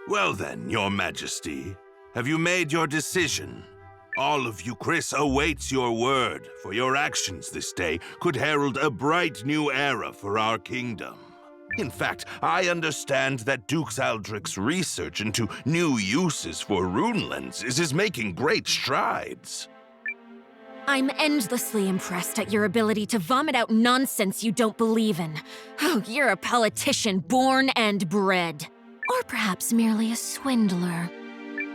Well then, your majesty, have you made your decision? All of you, Chris, awaits your word, for your actions this day could herald a bright new era for our kingdom. In fact, I understand that Duke Aldrich's research into new uses for rune lenses is making great strides. I'm endlessly impressed at your ability to vomit out nonsense you don't believe in. Oh, you're a politician born and bred. Or perhaps merely a swindler.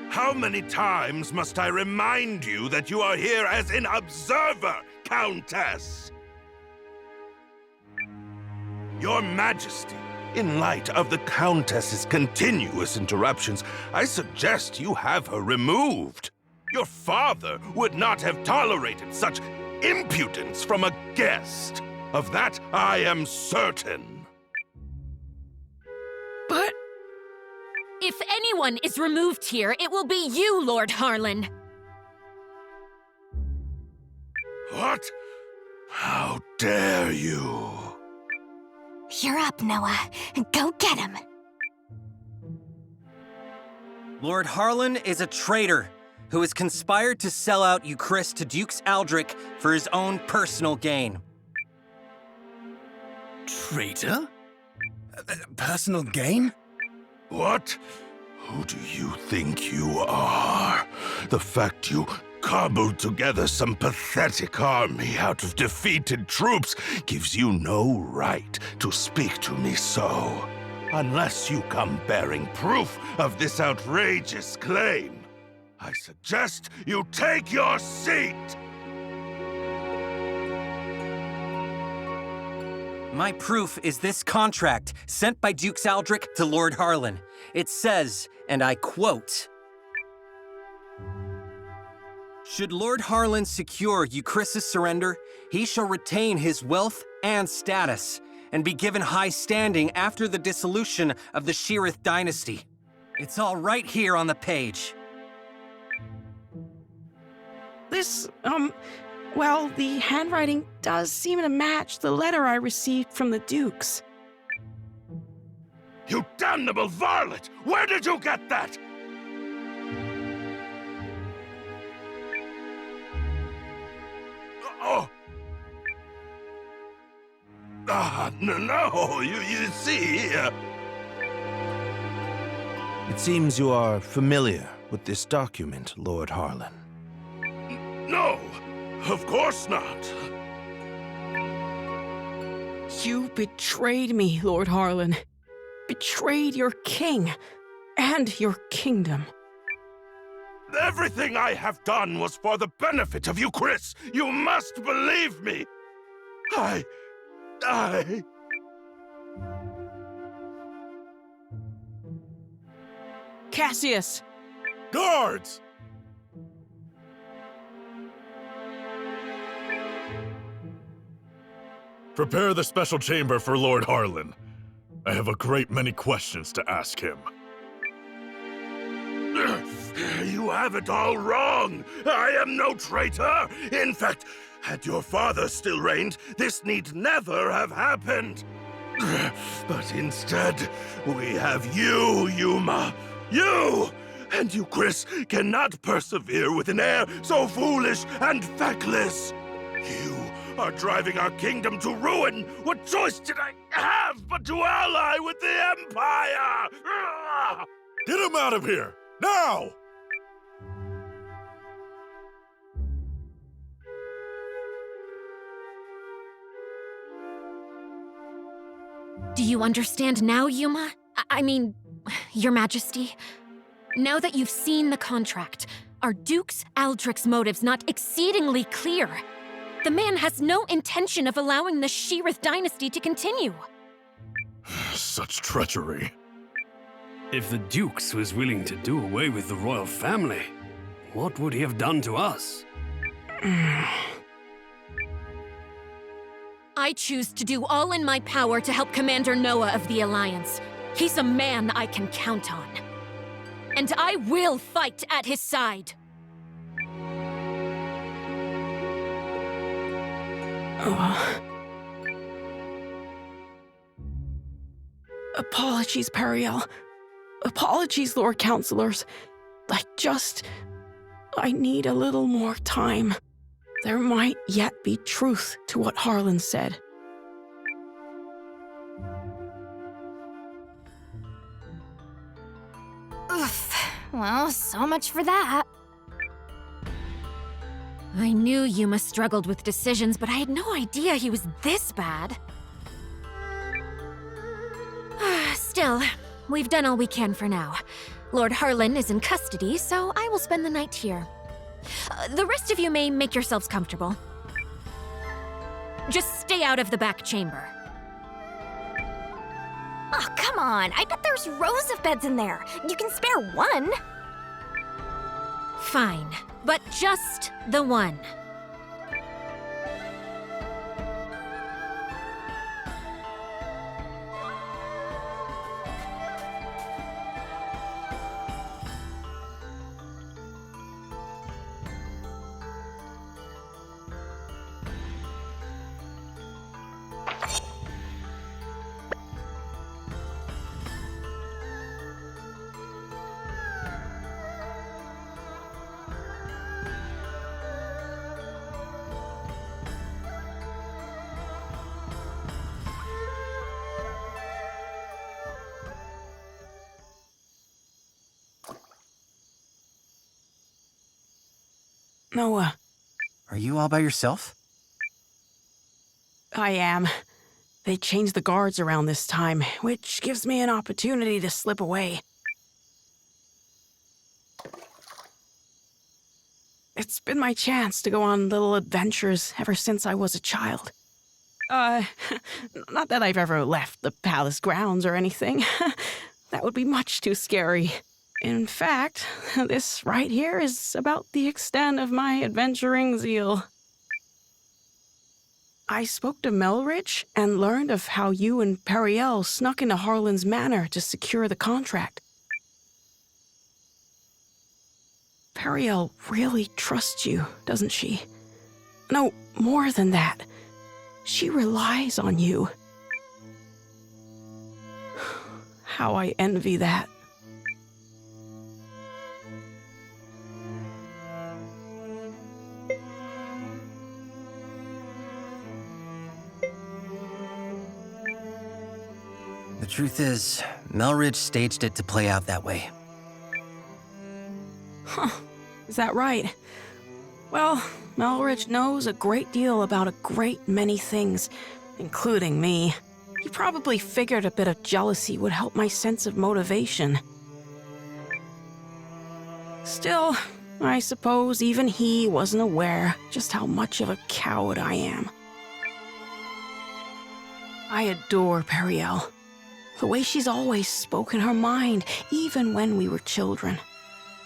How many times must I remind you that you are here as an observer, Countess? Your Majesty, in light of the Countess's continuous interruptions, I suggest you have her removed. Your father would not have tolerated such impudence from a guest. Of that I am certain. But if anyone is removed here, it will be you, Lord Harlan. What? How dare you? You're up, Noah. Go get him. Lord Harlan is a traitor who has conspired to sell out Euchris to Duke Aldrich for his own personal gain. Traitor? Personal gain? What? Who do you think you are? The fact you cobbled together some pathetic army out of defeated troops gives you no right to speak to me so. Unless you come bearing proof of this outrageous claim, I suggest you take your seat! My proof is this contract sent by Duke Aldrich to Lord Harlan. It says, and I quote, "Should Lord Harlan secure Euchris' surrender, he shall retain his wealth and status, and be given high standing after the dissolution of the Sheerith dynasty." It's all right here on the page. Well, the handwriting does seem to match the letter I received from the Dukes. You damnable varlet! Where did you get that? Oh! No, you see... It seems you are familiar with this document, Lord Harlan. No, of course not. You betrayed me, Lord Harlan. Betrayed your king and your kingdom. Everything I have done was for the benefit of you, Chris. You must believe me. I... Cassius! Guards! Prepare the special chamber for Lord Harlan. I have a great many questions to ask him. You have it all wrong. I am no traitor. In fact, had your father still reigned, this need never have happened. But instead, we have you, Yuma. You! And you, Chris, cannot persevere with an heir so foolish and feckless. You are driving our kingdom to ruin. What choice did I have but to ally with the Empire? Get him out of here! Now! Do you understand now, Yuma? I mean, Your Majesty? Now that you've seen the contract, are Duke Aldrich's motives not exceedingly clear? The man has no intention of allowing the Sheerith dynasty to continue. Such treachery. If the Dukes was willing to do away with the royal family, what would he have done to us? I choose to do all in my power to help Commander Noah of the Alliance. He's a man I can count on. And I will fight at his side. Apologies, Periel. Apologies, Lord Counselors. I need a little more time. There might yet be truth to what Harlan said. Oof. Well, so much for that. I knew Yuma struggled with decisions, but I had no idea he was this bad. Still, we've done all we can for now. Lord Harlan is in custody, so I will spend the night here. The rest of you may make yourselves comfortable. Just stay out of the back chamber. Oh, come on. I bet there's rows of beds in there. You can spare one. Fine, but just the one. Noah, Are you all by yourself? I am. They changed the guards around this time, which gives me an opportunity to slip away. It's been my chance to go on little adventures ever since I was a child. Not that I've ever left the palace grounds or anything. That would be much too scary. In fact, this right here is about the extent of my adventuring zeal. I spoke to Melridge and learned of how you and Periel snuck into Harlan's manor to secure the contract. Periel really trusts you, doesn't she? No, more than that. She relies on you. How I envy that. The truth is, Melridge staged it to play out that way. Huh, is that right? Well, Melridge knows a great deal about a great many things, including me. He probably figured a bit of jealousy would help my sense of motivation. Still, I suppose even he wasn't aware just how much of a coward I am. I adore Periel. The way she's always spoken her mind, even when we were children.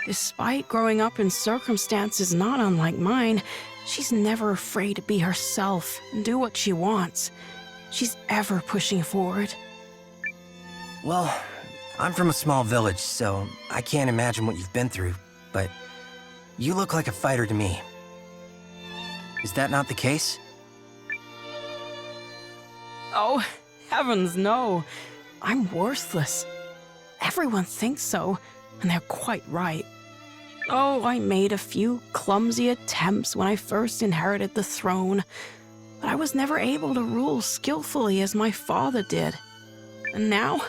Despite growing up in circumstances not unlike mine, she's never afraid to be herself and do what she wants. She's ever pushing forward. Well, I'm from a small village, so I can't imagine what you've been through, but you look like a fighter to me. Is that not the case? Oh, heavens no. I'm worthless. Everyone thinks so, and they're quite right. Oh, I made a few clumsy attempts when I first inherited the throne, but I was never able to rule skillfully as my father did. And now,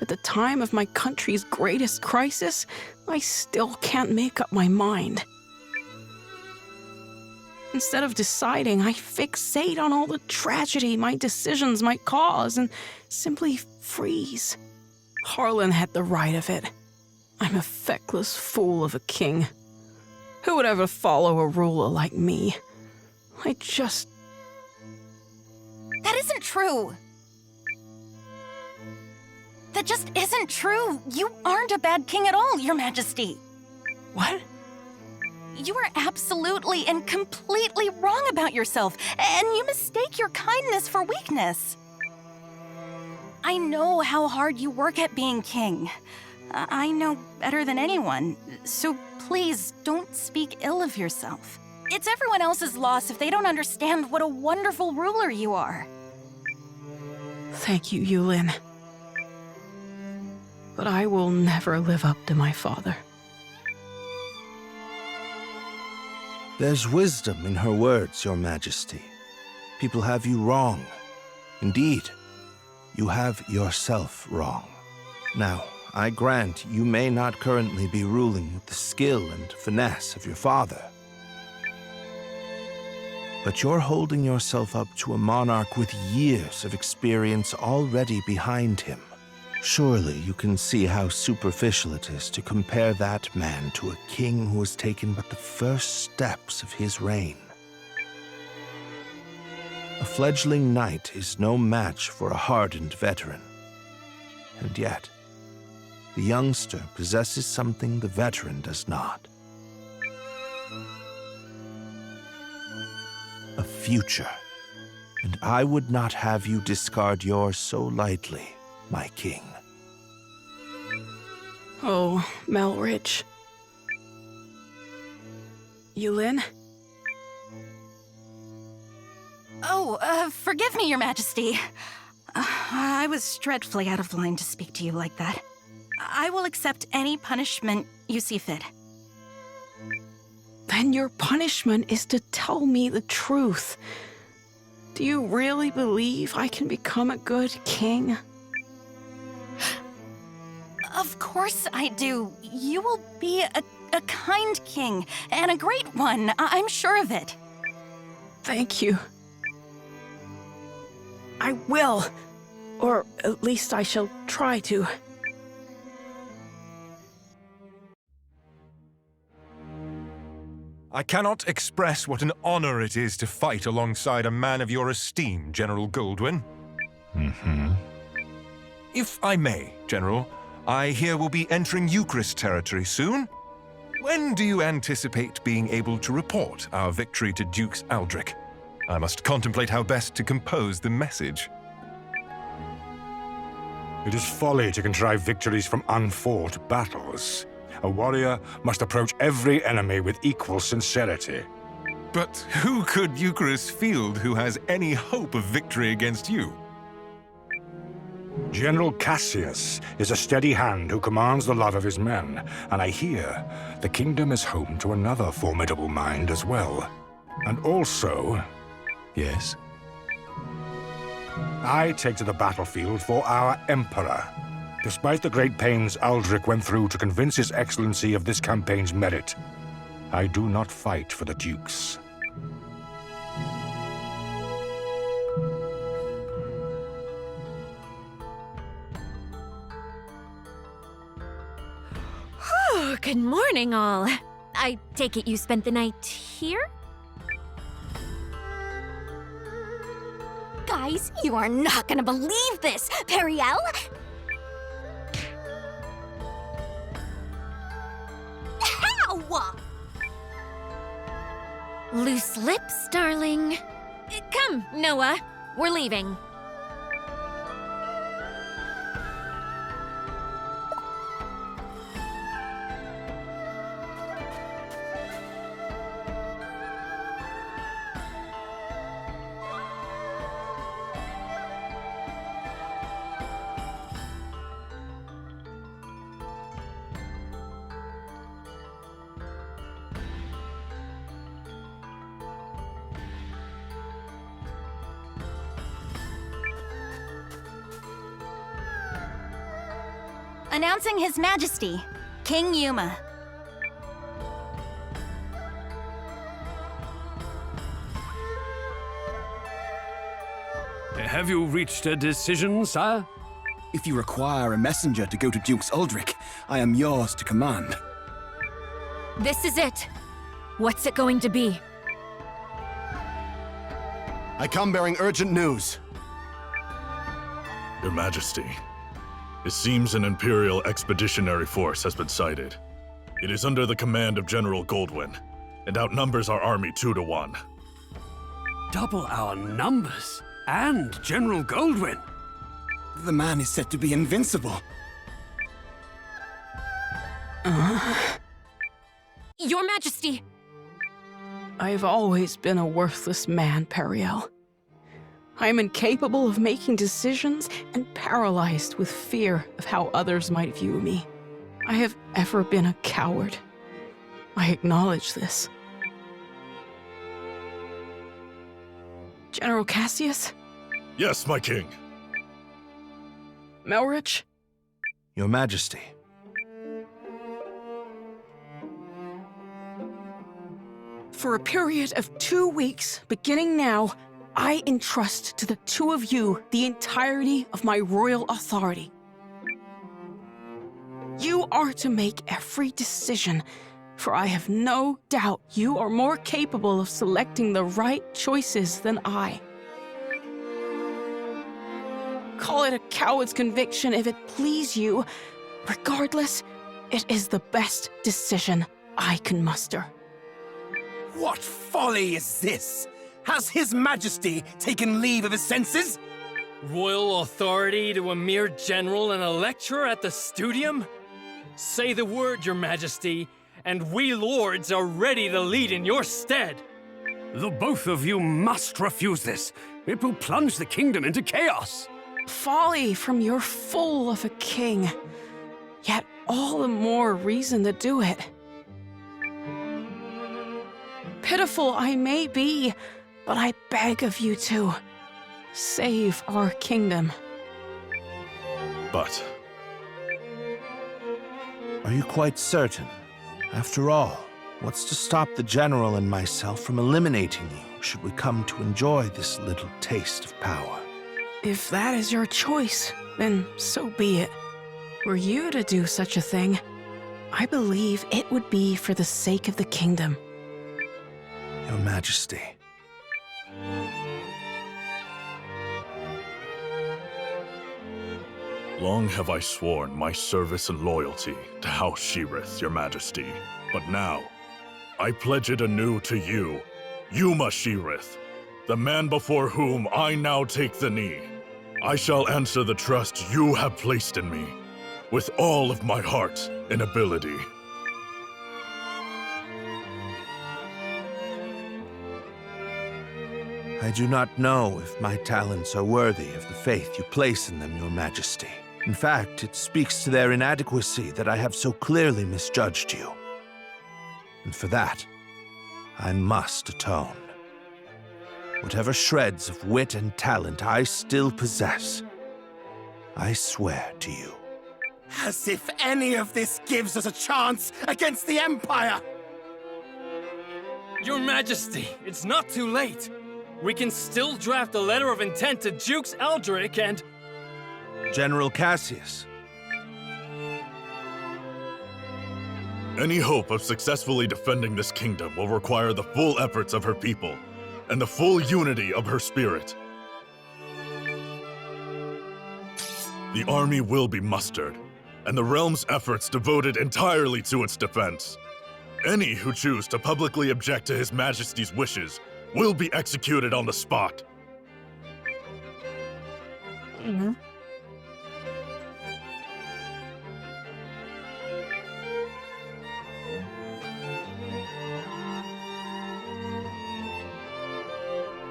at the time of my country's greatest crisis, I still can't make up my mind. Instead of deciding, I fixate on all the tragedy my decisions might cause and simply freeze. Harlan had the right of it. I'm a feckless fool of a king. Who would ever follow a ruler like me? That isn't true. That just isn't true. You aren't a bad king at all, Your Majesty. What? You are absolutely and completely wrong about yourself, and you mistake your kindness for weakness. I know how hard you work at being king. I know better than anyone, so please don't speak ill of yourself. It's everyone else's loss if they don't understand what a wonderful ruler you are. Thank you, Eiyuden. but I will never live up to my father. There's wisdom in her words, Your Majesty. People have you wrong. Indeed, you have yourself wrong. Now, I grant you may not currently be ruling with the skill and finesse of your father. But you're holding yourself up to a monarch with years of experience already behind him. Surely you can see how superficial it is to compare that man to a king who has taken but the first steps of his reign. A fledgling knight is no match for a hardened veteran. And yet, the youngster possesses something the veteran does not. A future. And I would not have you discard yours so lightly, my king. Oh, Melridge. Eiyuden? Oh, forgive me, Your Majesty. I was dreadfully out of line to speak to you like that. I will accept any punishment you see fit. Then your punishment is to tell me the truth. Do you really believe I can become a good king? Of course I do. You will be a kind king, and a great one. I'm sure of it. Thank you. I will. Or at least I shall try to. I cannot express what an honor it is to fight alongside a man of your esteem, General Goldwyn. If I may, General, I hear we'll be entering Eucharist territory soon. When do you anticipate being able to report our victory to Dukes Aldrich? I must contemplate how best to compose the message. It is folly to contrive victories from unfought battles. A warrior must approach every enemy with equal sincerity. But who could Eucharist field who has any hope of victory against you? General Cassius is a steady hand who commands the love of his men, and I hear the kingdom is home to another formidable mind as well. And also... Yes? I take to the battlefield for our Emperor. Despite the great pains Aldrich went through to convince His Excellency of this campaign's merit, I do not fight for the Dukes. Good morning, all. I take it you spent the night here? Guys, you are not gonna believe this! Periel? How? Loose lips, darling. Come, Noah. We're leaving. Announcing His Majesty, King Yuma. Have you reached a decision, sire? If you require a messenger to go to Dukes Aldrich, I am yours to command. This is it. What's it going to be? I come bearing urgent news. Your Majesty, it seems an Imperial expeditionary force has been sighted. It is under the command of General Goldwyn, and outnumbers our army 2 to 1. Double our numbers, and General Goldwyn. The man is said to be invincible. Your Majesty! I've always been a worthless man, Periel. I am incapable of making decisions and paralyzed with fear of how others might view me. I have ever been a coward. I acknowledge this. General Cassius? Yes, my king. Melrich? Your Majesty. For a period of 2 weeks, beginning now, I entrust to the two of you the entirety of my royal authority. You are to make every decision, for I have no doubt you are more capable of selecting the right choices than I. Call it a coward's conviction if it please you. Regardless, it is the best decision I can muster. What folly is this? Has His Majesty taken leave of his senses? Royal authority to a mere general and a lecturer at the studium? Say the word, Your Majesty, and we lords are ready to lead in your stead. The both of you must refuse this. It will plunge the kingdom into chaos. Folly from your fool of a king. Yet all the more reason to do it. Pitiful I may be, but I beg of you to save our kingdom. But Are you quite certain? After all, what's to stop the General and myself from eliminating you should we come to enjoy this little taste of power? If that is your choice, then so be it. Were you to do such a thing, I believe it would be for the sake of the kingdom. Your Majesty. long have I sworn my service and loyalty to House Sheerith, Your Majesty. But now, I pledge it anew to you, Yuma Sheerith, the man before whom I now take the knee. I shall answer the trust you have placed in me, with all of my heart and ability. I do not know if my talents are worthy of the faith you place in them, Your Majesty. In fact, it speaks to their inadequacy that I have so clearly misjudged you. And for that, I must atone. Whatever shreds of wit and talent I still possess, I swear to you. As if any of this gives us a chance against the Empire! Your Majesty, it's not too late. We can still draft a letter of intent to Jukes Aldrich and... General Cassius. Any hope of successfully defending this kingdom will require the full efforts of her people and the full unity of her spirit. The army will be mustered, and the realm's efforts devoted entirely to its defense. Any who choose to publicly object to His Majesty's wishes will be executed on the spot.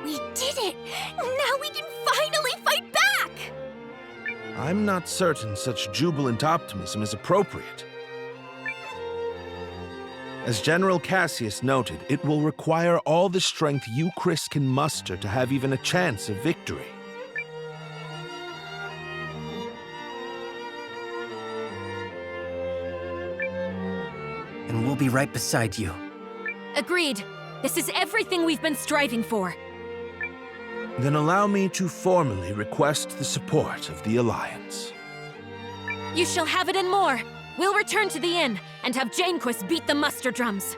We did it! Now we can finally fight back! I'm not certain such jubilant optimism is appropriate. As General Cassius noted, it will require all the strength you, Chris, can muster to have even a chance of victory. And we'll be right beside you. Agreed. This is everything we've been striving for. Then allow me to formally request the support of the Alliance. You shall have it and more. We'll return to the inn and have Janequist beat the muster drums.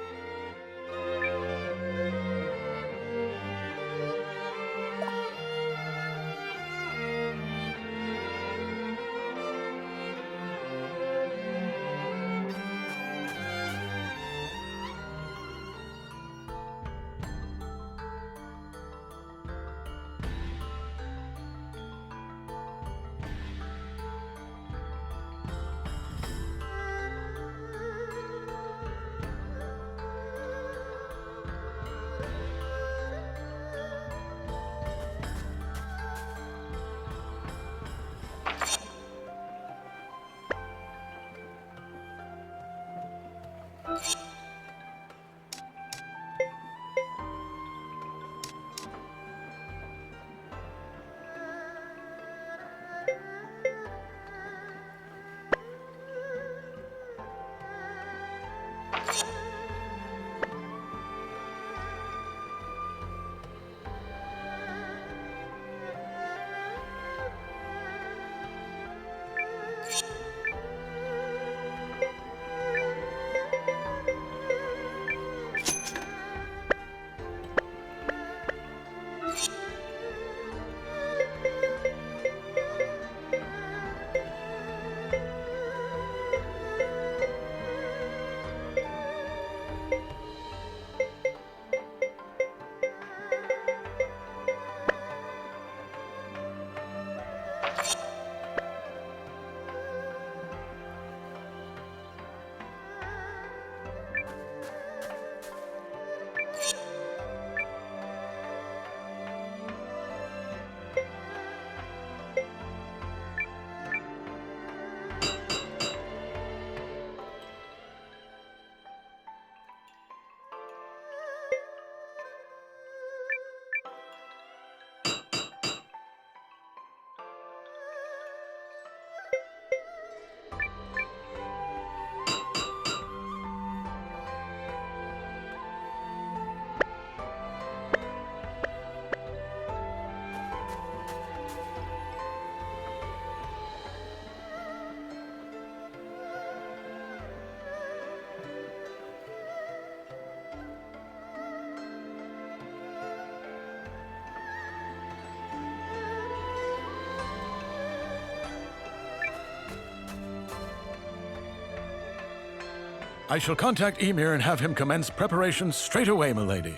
I shall contact Ymir and have him commence preparations straight away, milady.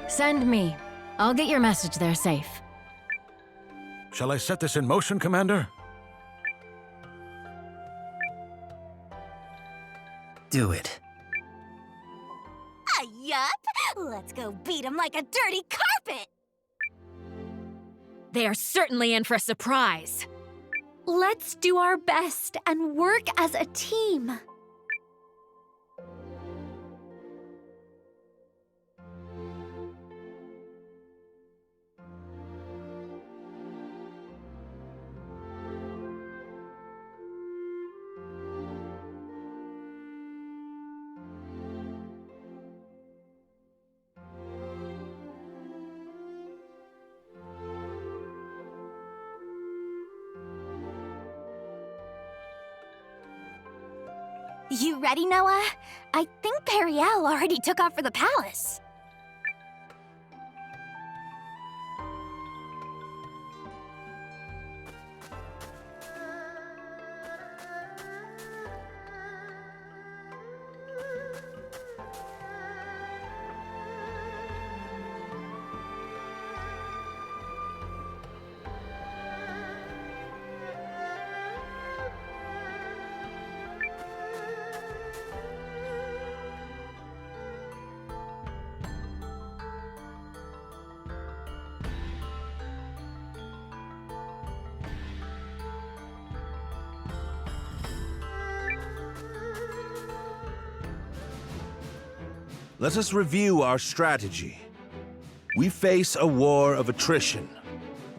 Send me. I'll get your message there safe. Shall I set this in motion, Commander? Do it. Yup! Let's go beat him like a dirty carpet! They are certainly in for a surprise. Let's do our best and work as a team. You ready, Noah? I think Periel already took off for the palace. Let us review our strategy. We face a war of attrition.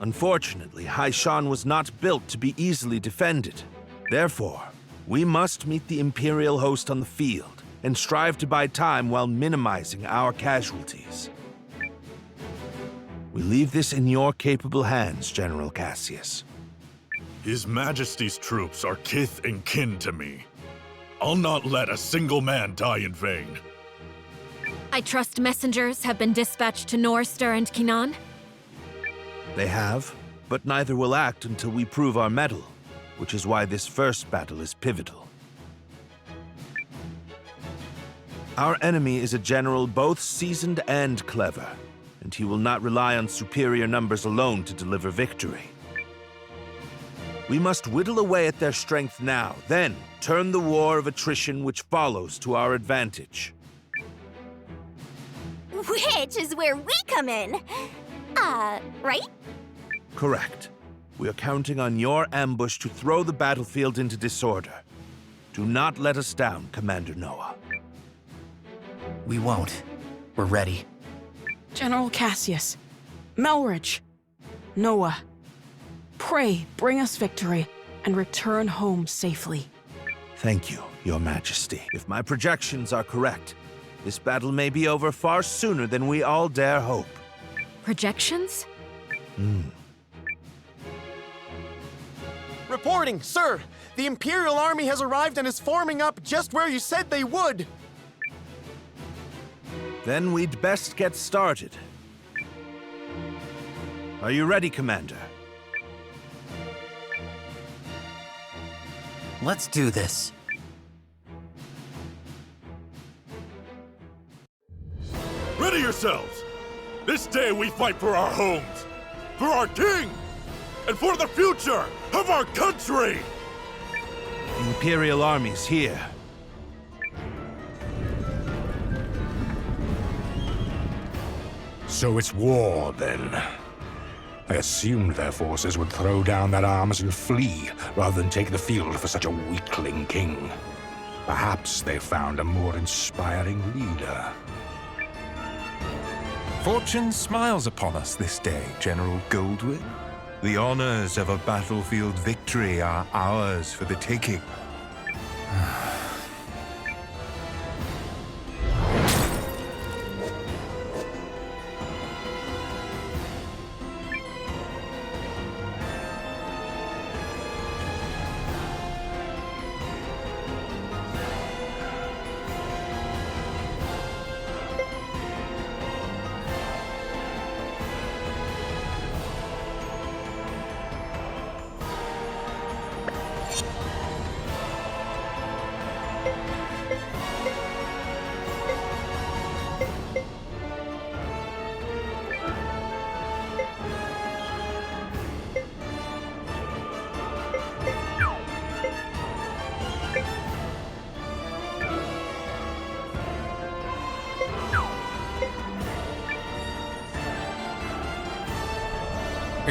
Unfortunately, Haishan was not built to be easily defended. Therefore, we must meet the Imperial host on the field and strive to buy time while minimizing our casualties. We leave this in your capable hands, General Cassius. His Majesty's troops are kith and kin to me. I'll not let a single man die in vain. I trust messengers have been dispatched to Norster and Kinan? They have, but neither will act until we prove our mettle, which is why this first battle is pivotal. Our enemy is a general both seasoned and clever, and he will not rely on superior numbers alone to deliver victory. We must whittle away at their strength now, then turn the war of attrition which follows to our advantage. Which is where we come in. Right? Correct. We are counting on your ambush to throw the battlefield into disorder. Do not let us down, Commander Noah. We won't. We're ready. General Cassius, Melridge, Noah, pray bring us victory and return home safely. Thank you, Your Majesty. If my projections are correct, this battle may be over far sooner than we all dare hope. Projections? Reporting, sir! The Imperial Army has arrived and is forming up just where you said they would! Then we'd best get started. Are you ready, Commander? Let's do this. Ready yourselves! This day we fight for our homes, for our king, and for the future of our country! The Imperial Army's here. So it's war, then. I assumed their forces would throw down their arms and flee, rather than take the field for such a weakling king. Perhaps they found a more inspiring leader. Fortune smiles upon us this day, General Goldwood. The honors of a battlefield victory are ours for the taking.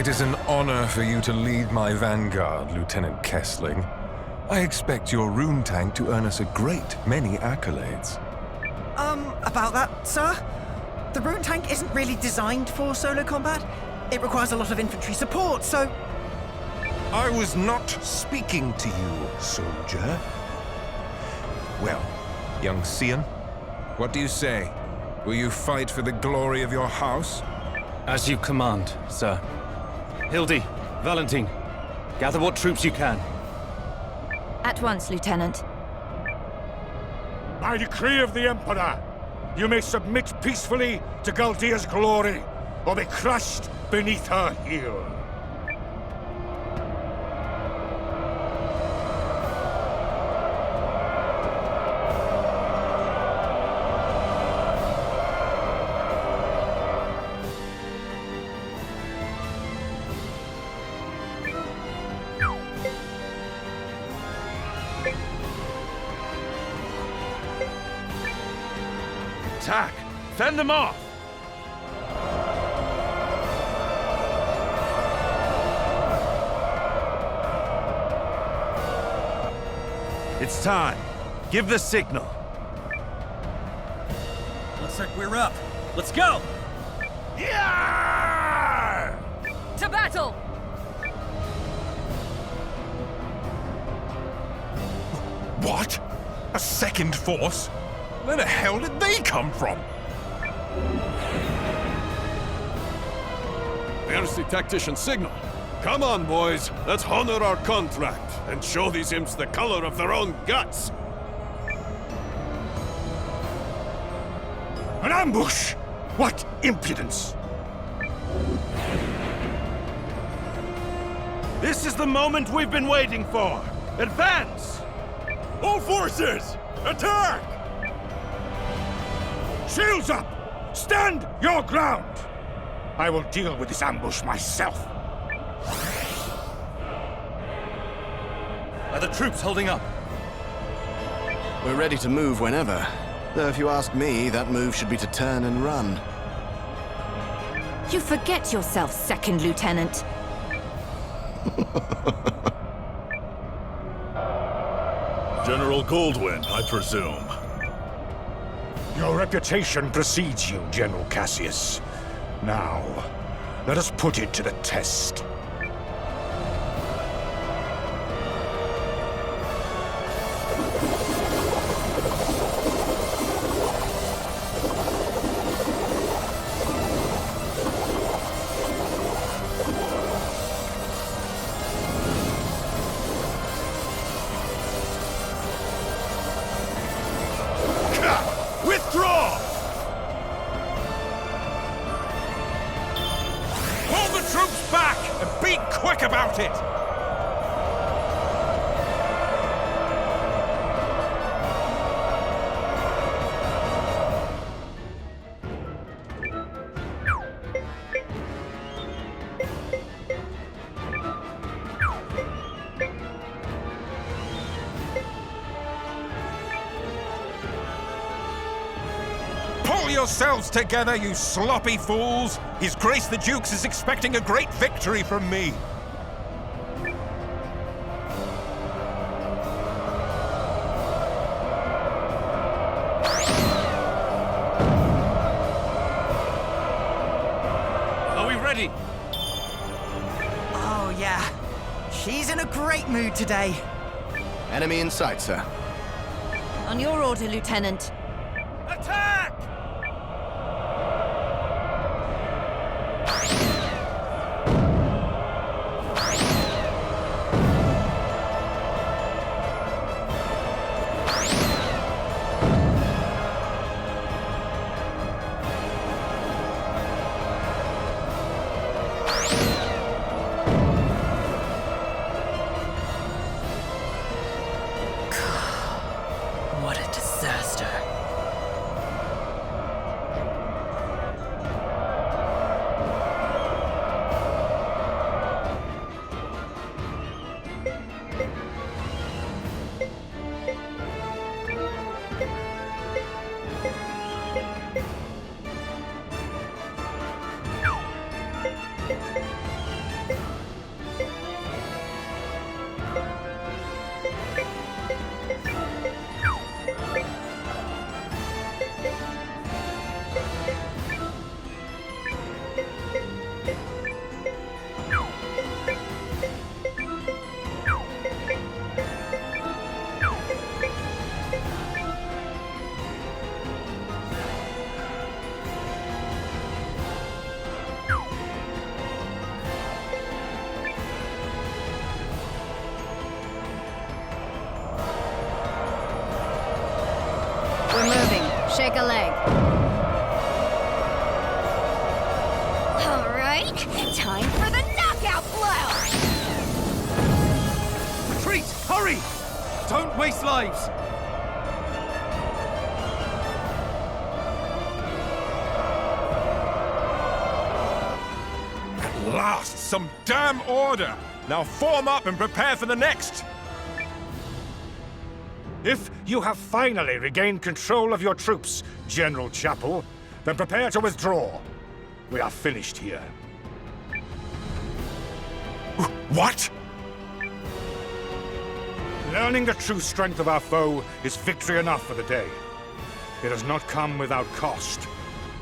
It is an honor for you to lead my vanguard, Lieutenant Kessling. I expect your rune tank to earn us a great many accolades. About that, sir? The rune tank isn't really designed for solo combat. It requires a lot of infantry support, so... I was not speaking to you, soldier. Well, young Cian, what do you say? Will you fight for the glory of your house? As you command, sir. Hildy, Valentine, gather what troops you can. At once, Lieutenant. By decree of the Emperor, you may submit peacefully to Galdia's glory, or be crushed beneath her heel. Attack! Fend them off! It's time. Give the signal. Looks like we're up. Let's go! Yeah! To battle! What? A second force? Where the hell did they come from? There's the tactician's signal. Come on, boys. Let's honor our contract and show these imps the color of their own guts. An ambush! What impudence! This is the moment we've been waiting for. Advance! All forces, attack! Shields up! Stand your ground! I will deal with this ambush myself. Are the troops holding up? We're ready to move whenever. Though if you ask me, that move should be to turn and run. You forget yourself, Second Lieutenant. General Goldwyn, I presume. Your reputation precedes you, General Cassius. Now, let us put it to the test. Withdraw! Pull the troops back and be quick about it! Pull yourselves together, you sloppy fools! His Grace the Dukes is expecting a great victory from me! Are we ready? Oh, yeah. She's in a great mood today. Enemy in sight, sir. On your order, Lieutenant. Attack! What a disaster. Don't waste lives! At last, some damn order! Now form up and prepare for the next! If you have finally regained control of your troops, General Chapel, then prepare to withdraw. We are finished here. What? Learning the true strength of our foe is victory enough for the day. It does not come without cost,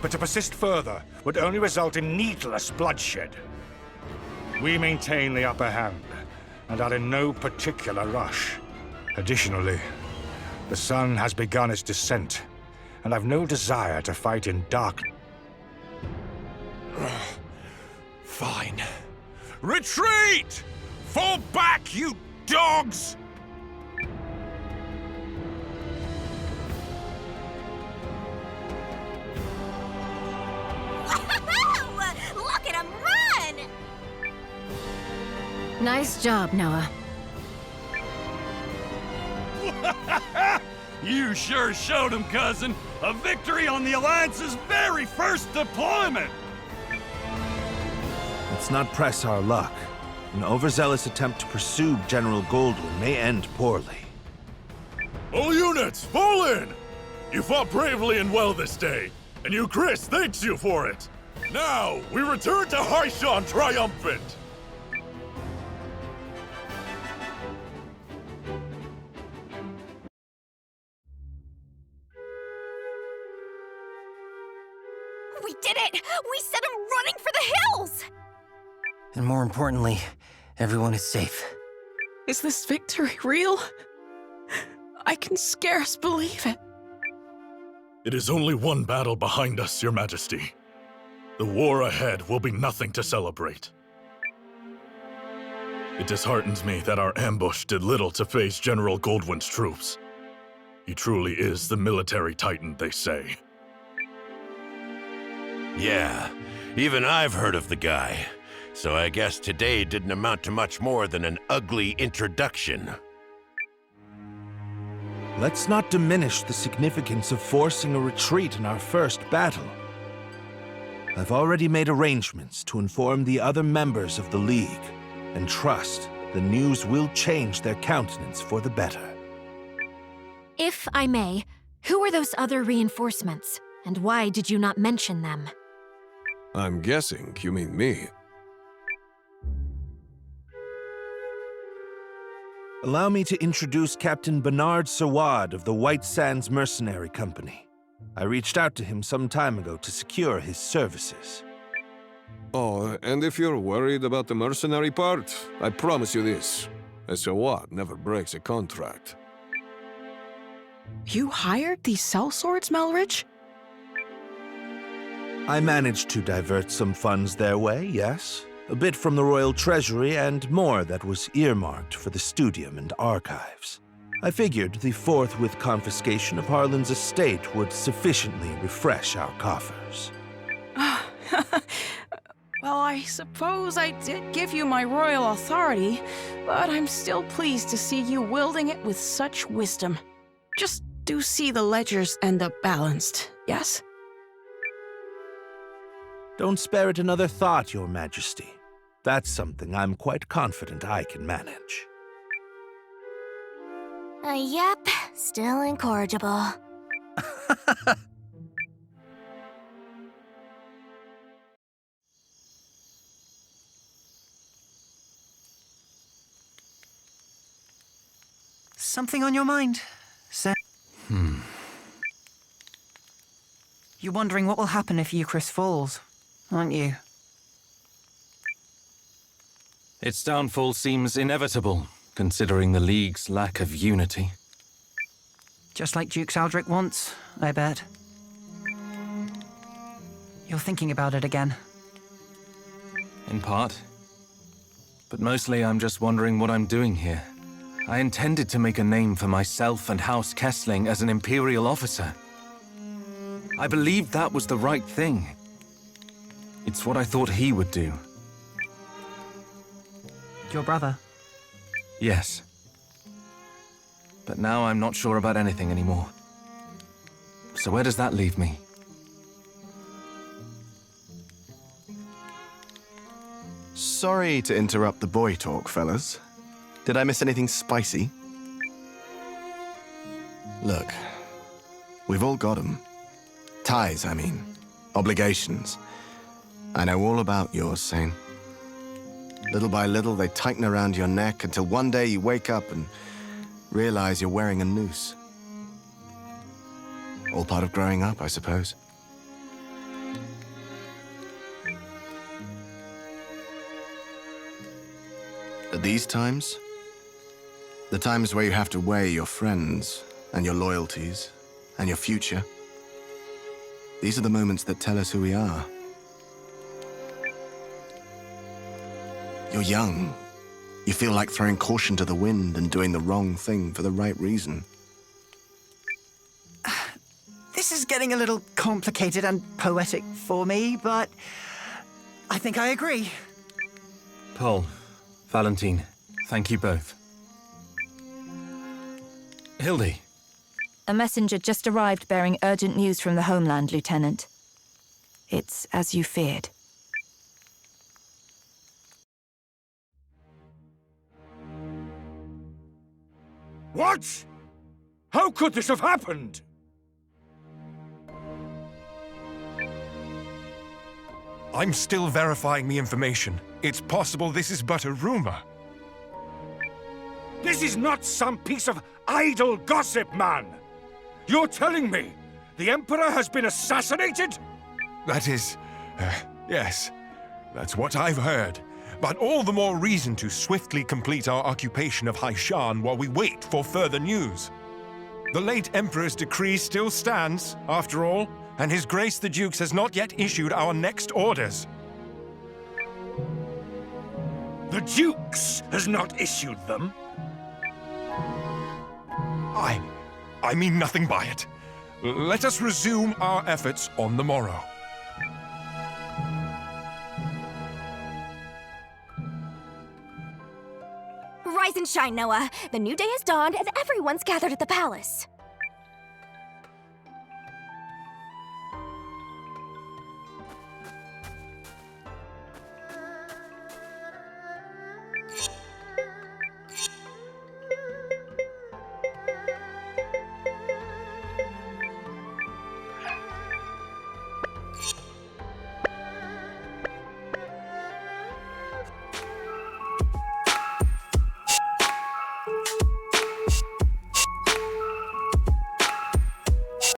but to persist further would only result in needless bloodshed. We maintain the upper hand, and are in no particular rush. Additionally, the sun has begun its descent, and I've no desire to fight in darkness. Fine. Retreat! Fall back, you dogs! Look at him run! Nice job, Noah. You sure showed him, cousin. A victory on the Alliance's very first deployment! Let's not press our luck. An overzealous attempt to pursue General Goldwyn may end poorly. All units, fall in! You fought bravely and well this day, and you, Chris, thanks you for it. Now, we return to Haishan triumphant! We did it! We sent him running for the hills! And more importantly, everyone is safe. Is this victory real? I can scarce believe it. It is only one battle behind us, Your Majesty. The war ahead will be nothing to celebrate. It disheartens me that our ambush did little to face General Goldwyn's troops. He truly is the military titan, they say. Yeah, even I've heard of the guy. So I guess today didn't amount to much more than an ugly introduction. Let's not diminish the significance of forcing a retreat in our first battle. I've already made arrangements to inform the other members of the League, and trust the news will change their countenance for the better. If I may, who are those other reinforcements, and why did you not mention them? I'm guessing you mean me. Allow me to introduce Captain Bernard Sawad of the White Sands Mercenary Company. I reached out to him some time ago to secure his services. Oh, and if you're worried about the mercenary part, I promise you this. A Sawad never breaks a contract. You hired these sellswords, Melridge? I managed to divert some funds their way, yes. A bit from the royal treasury and more that was earmarked for the studium and archives. I figured the forthwith confiscation of Harlan's estate would sufficiently refresh our coffers. Well, I suppose I did give you my royal authority, but I'm still pleased to see you wielding it with such wisdom. Just do see the ledgers end up balanced, yes? Don't spare it another thought, Your Majesty. That's something I'm quite confident I can manage. Yep, still incorrigible. Something on your mind, Sir? You're wondering what will happen if Eucharist falls, aren't you? Its downfall seems inevitable, considering the League's lack of unity. Just like Duke Aldrich wants, I bet. You're thinking about it again. In part. But mostly I'm just wondering what I'm doing here. I intended to make a name for myself and House Kessling as an Imperial officer. I believed that was the right thing. It's what I thought he would do. Your brother? Yes. but now I'm not sure about anything anymore. So where does that leave me? Sorry to interrupt the boy talk, fellas. Did I miss anything spicy? Look, we've all got 'em. Ties, I mean. Obligations. I know all about yours, Sane. Little by little, they tighten around your neck until one day you wake up and realize you're wearing a noose. All part of growing up, I suppose. At these times, the times where you have to weigh your friends and your loyalties and your future, these are the moments that tell us who we are. You're young. You feel like throwing caution to the wind and doing the wrong thing for the right reason. This is getting a little complicated and poetic for me, but I think I agree. Paul, Valentine, thank you both. Hildy. A messenger just arrived bearing urgent news from the homeland, Lieutenant. It's as you feared. What? How could this have happened? I'm still verifying the information. It's possible this is but a rumor. This is not some piece of idle gossip, man! You're telling me the Emperor has been assassinated? That is... yes. That's what I've heard. But all the more reason to swiftly complete our occupation of Haishan while we wait for further news. The late Emperor's decree still stands, after all, and His Grace the Dukes has not yet issued our next orders. The Dukes has not issued them? I mean nothing by it. Let us resume our efforts on the morrow. Rise and shine, Noah. The new day has dawned and everyone's gathered at the palace.